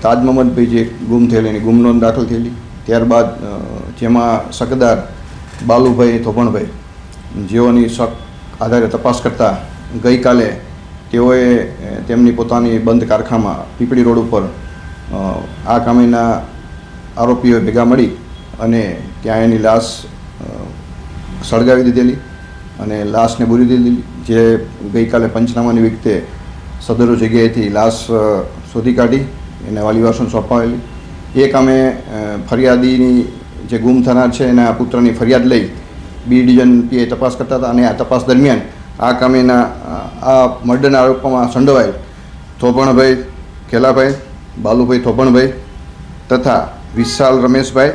તાજ મોહમ્મદભાઈ જે ગુમ થયેલી એની ગુમ નોંધ દાખલ થયેલી. ત્યારબાદ જેમાં શકદાર બાલુભાઈ થોભણભાઈ જેઓની શક આધારે તપાસ કરતાં ગઈકાલે તેઓએ તેમની પોતાની બંધ કારખાનામાં પીપળી રોડ ઉપર આ કામેના આરોપીઓ ભેગા મળી અને ત્યાં એની લાશ સળગાવી દીધેલી અને લાશને બુરી દીધેલી, જે ગઈકાલે પંચનામાની વખતે સદરો જગ્યાએથી લાશ શોધી કાઢી એને વાલીવાસોને સોંપાવેલી. એ કામે ફરિયાદીની જે ગુમ થનાર છે એના પુત્રની ફરિયાદ લઈ બી ડિવિઝન પીએ તપાસ કરતા હતા અને આ તપાસ દરમિયાન આ કામેના આ મર્ડરના આરોપમાં સંડોવાયેલ થોભણભાઈ ખેલાભાઈ, બાલુભાઈ થોભણભાઈ તથા વિશાલ રમેશભાઈ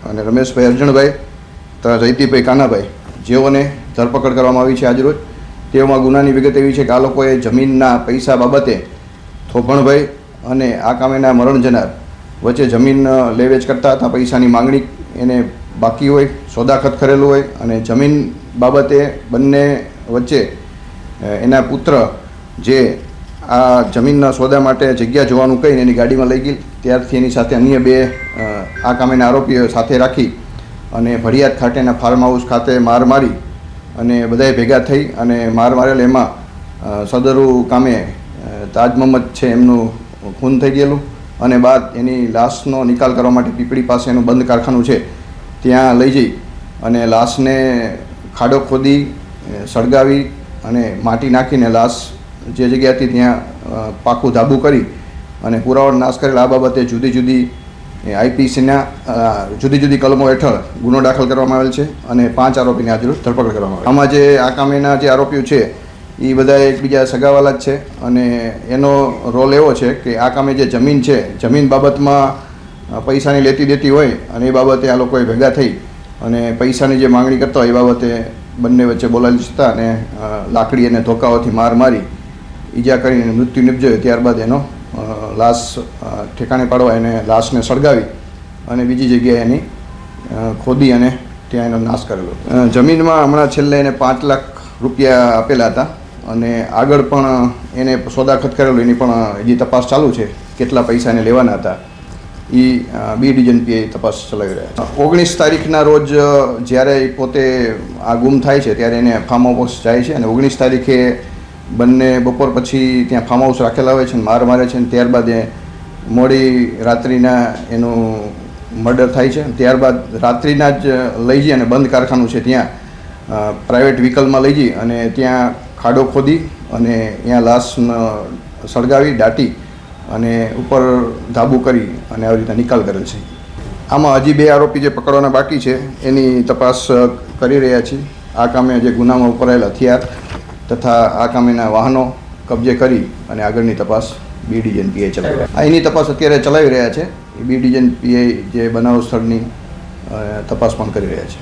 અને રમેશભાઈ અર્જણભાઈ તથા જયદીપભાઈ કાનાભાઈ જેઓને ધરપકડ કરવામાં આવી છે આજરોજ. તેઓમાં ગુનાની વિગત એવી છે કે આ લોકોએ જમીનના પૈસા બાબતે થોભણભાઈ અને આ કામેના મરણ જનાર વચ્ચે જમીન લેવેચ કરતા હતા. પૈસાની માંગણી એને બાકી હોય, સોદાખત કરેલું હોય અને જમીન બાબતે બંને વચ્ચે એના પુત્ર જે આ જમીનના સોદા માટે જગ્યા જોવાનું કહીને એની ગાડીમાં લઈ ગઈ. ત્યારથી એની સાથે અન્ય બે આ કામેના આરોપીઓ સાથે રાખી અને ભડિયાદ ખાતેના ફાર્મ હાઉસ ખાતે માર મારી અને બધાએ ભેગા થઈ અને માર મારેલ એમાં સદરુ કામે તાજ મોહમ્મદ છે એમનું ખૂન થઈ ગયેલું અને બાદ એની લાશનો નિકાલ કરવા માટે પીપળી પાસે એનું બંધ કારખાનું છે ત્યાં લઈ જઈ અને લાશને ખાડો ખોદી સળગાવી અને માટી નાખીને લાશ જે જગ્યાથી ત્યાં પાકું ધાબુ કરી અને પુરાવાનો નાશ કરેલ. આ બાબતે જુદી જુદી આઈપીસીના જુદી જુદી કલમો હેઠળ ગુનો દાખલ કરવામાં આવેલ છે અને 5 આરોપીને આજરોજ ધરપકડ કરવામાં આવી. આમાં જે આ કામેના જે આરોપીઓ છે એ બધા એકબીજા સગાવાલા જ છે અને એનો રોલ એવો છે કે આ કામે જે જમીન છે જમીન બાબતમાં પૈસાની લેતી દેતી હોય અને એ બાબતે આ લોકોએ ભેગા થઈ અને પૈસાની જે માંગણી કરતા હોય એ બાબતે બંને વચ્ચે બોલાયેલી હતા અને લાકડી અને ધોકાઓથી માર મારી ઈજા કરીને મૃત્યુ નિપજ્યો. ત્યારબાદ એનો લાશ ઠેકાણે પાડવા એને લાશને સળગાવી અને બીજી જગ્યાએ એની ખોદી અને ત્યાં એનો નાશ કરેલો. જમીનમાં હમણાં છેલ્લે એને 5 લાખ રૂપિયા આપેલા હતા અને આગળ પણ એને સોદાખત કરેલું એની પણ હજી તપાસ ચાલુ છે. કેટલા પૈસા એને લેવાના હતા એ બી ડિવિઝન પીએ તપાસ ચલાવી રહ્યા છે. 19 તારીખના રોજ જ્યારે પોતે આ ગુમ થાય છે ત્યારે એને ફાર્મ હાઉસ જાય છે અને 19 તારીખે બંને બપોર પછી ત્યાં ફાર્મ હાઉસ રાખેલા હોય છે અને માર મારે છે અને ત્યારબાદ એ મોડી રાત્રિના એનું મર્ડર થાય છે. ત્યારબાદ રાત્રિના જ લઈ જઈ અને બંધ કારખાનું છે ત્યાં પ્રાઇવેટ વ્હીકલમાં લઈ જઈ અને ત્યાં ખાડો ખોદી અને ત્યાં લાશ સળગાવી દાટી અને ઉપર ધાબુ કરી અને આવી રીતે નિકાલ કરેલ છે. આમાં હજી 2 આરોપી જે પકડવાના બાકી છે એની તપાસ કરી રહ્યા છીએ. આ કામે જે ગુનામાં વપરાયેલ હથિયાર તથા આ કામેના વાહનો કબજે કરી અને આગળની તપાસ બી ડિવિઝન પીએ ચલાવી રહ્યા. એની તપાસ અત્યારે ચલાવી રહ્યા છે. બી ડિવિઝન પીએ જે બનાવ સ્થળની તપાસ પણ કરી રહ્યા છે.